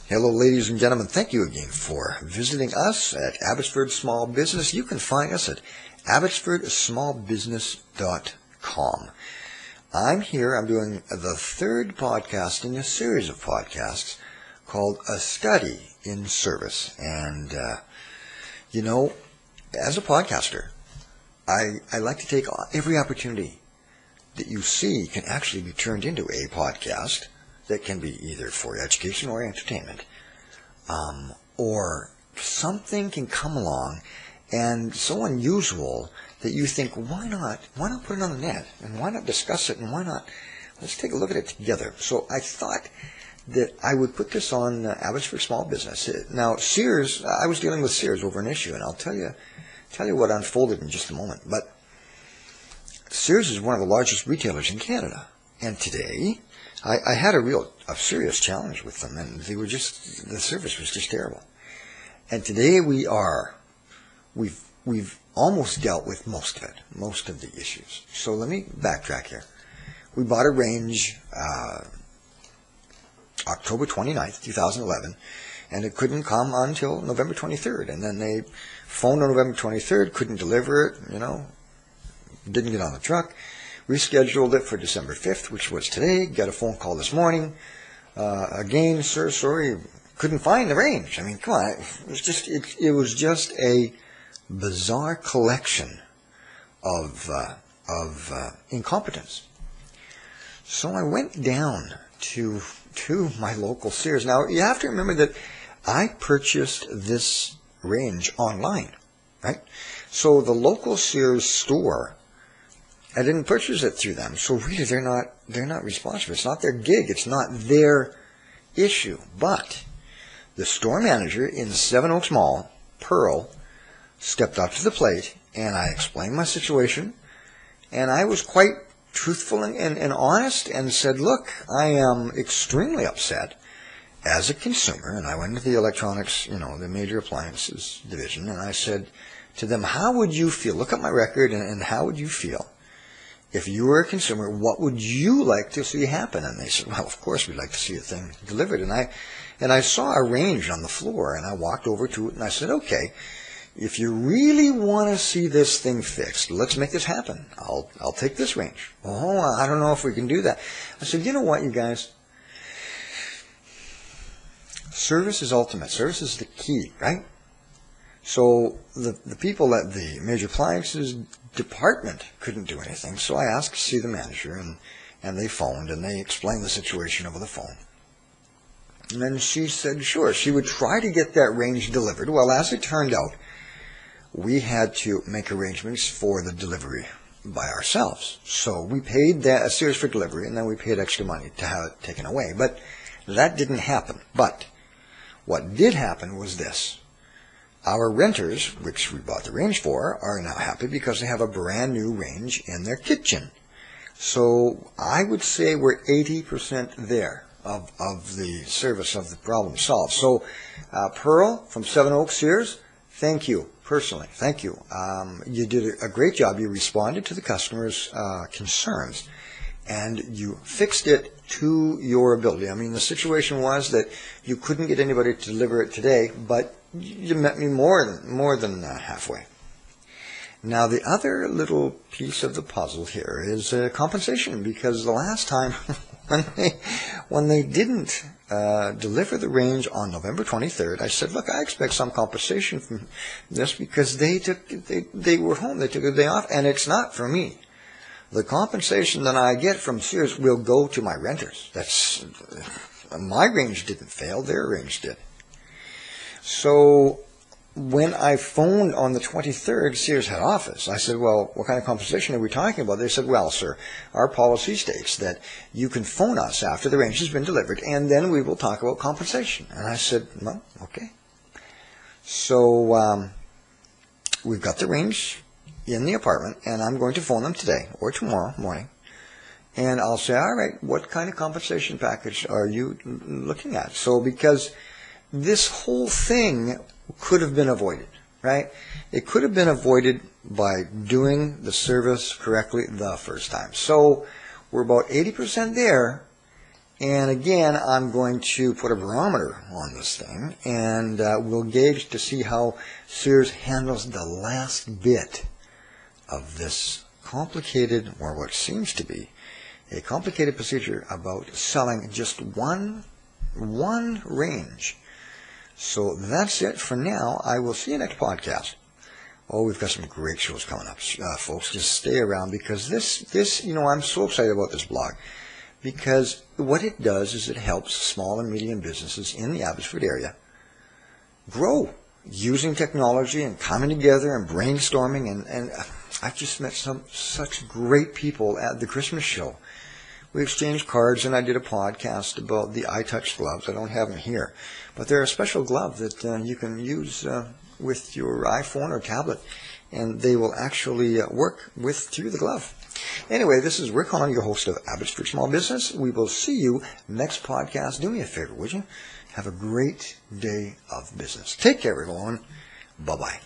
Hello, ladies and gentlemen. Thank you again for visiting us at Abbotsford Small Business. You can find us at abbotsfordsmallbusiness.com. I'm here. I'm doing the third podcast in a series of podcasts called A Study in Service. And, as a podcaster, I like to take every opportunity that you see can actually be turned into a podcast that can be either for education or entertainment, or something can come along and so unusual that you think, why not put it on the net, and why not discuss it, and let's take a look at it together. So I thought that I would put this on Abbotsford Small Business. Now, Sears, I was dealing with Sears over an issue, and I'll tell you what unfolded in just a moment. But Sears is one of the largest retailers in Canada, and today I had a serious challenge with them, and the service was just terrible. And today we've almost dealt with most of the issues. So let me backtrack here. We bought a range October 29th, 2011, and it couldn't come until November 23rd. And then they phoned on November 23rd, couldn't deliver it, didn't get on the truck. Rescheduled it for December 5th, which was today. Got a phone call this morning. Again, sir, sorry, couldn't find the range. I mean, come on. It was just a bizarre collection of incompetence. So I went down to my local Sears. Now, you have to remember that I purchased this range online, right? So the local Sears store, I didn't purchase it through them, so really they're not responsible. It's not their gig. It's not their issue. But the store manager in Seven Oaks Mall, Pearl, stepped up to the plate, and I explained my situation, and I was quite truthful and honest, and said, look, I am extremely upset as a consumer. And I went into the electronics, the major appliances division, and I said to them, how would you feel? Look at my record, and how would you feel if you were a consumer? What would you like to see happen? And they said, well, of course we'd like to see a thing delivered. And I saw a range on the floor, and I walked over to it, and I said, okay, if you really want to see this thing fixed, let's make this happen. I'll take this range. Oh, I don't know if we can do that. I said, you know what, you guys? Service is ultimate. Service is the key, right? So the people at the major appliances department couldn't do anything, so I asked to see the manager, and they phoned, and they explained the situation over the phone. And then she said, sure, she would try to get that range delivered. Well, as it turned out, we had to make arrangements for the delivery by ourselves. So we paid a Sears for delivery, and then we paid extra money to have it taken away. But that didn't happen. But what did happen was this. Our renters, which we bought the range for, are now happy because they have a brand new range in their kitchen. So I would say we're 80% there of the service of the problem solved. So Pearl from Seven Oaks Sears, thank you. Personally, thank you. You did a great job. You responded to the customer's concerns, and you fixed it to your ability. I mean, the situation was that you couldn't get anybody to deliver it today, but you met me more than halfway. Now, the other little piece of the puzzle here is compensation, because the last time when they didn't deliver the range on November 23rd, I said, look, I expect some compensation from this, because they were home, they took a day off, and it's not for me. The compensation that I get from Sears will go to my renters. My range didn't fail, their range did. So when I phoned on the 23rd, Sears head office, I said, well, what kind of compensation are we talking about? They said, well, sir, our policy states that you can phone us after the range has been delivered, and then we will talk about compensation. And I said, well, okay. So we've got the range in the apartment, and I'm going to phone them today or tomorrow morning. And I'll say, all right, what kind of compensation package are you looking at? So because this whole thing could have been avoided, right? It could have been avoided by doing the service correctly the first time. So we're about 80% there, And again, I'm going to put a barometer on this thing, and we'll gauge to see how Sears handles the last bit of this complicated, or what seems to be a complicated procedure about selling just one range. So that's it for now. I will see you next podcast. Oh, we've got some great shows coming up, folks. Just stay around, because this, I'm so excited about this blog, because what it does is it helps small and medium businesses in the Abbotsford area grow using technology and coming together and brainstorming. And I've just met such great people at the Christmas show. We exchanged cards, and I did a podcast about the iTouch gloves. I don't have them here, but they're a special glove that you can use with your iPhone or tablet, and they will actually work through the glove. Anyway, this is Rick Hahn, your host of Abbotsford Small Business. We will see you next podcast. Do me a favor, would you? Have a great day of business. Take care, everyone. Bye-bye.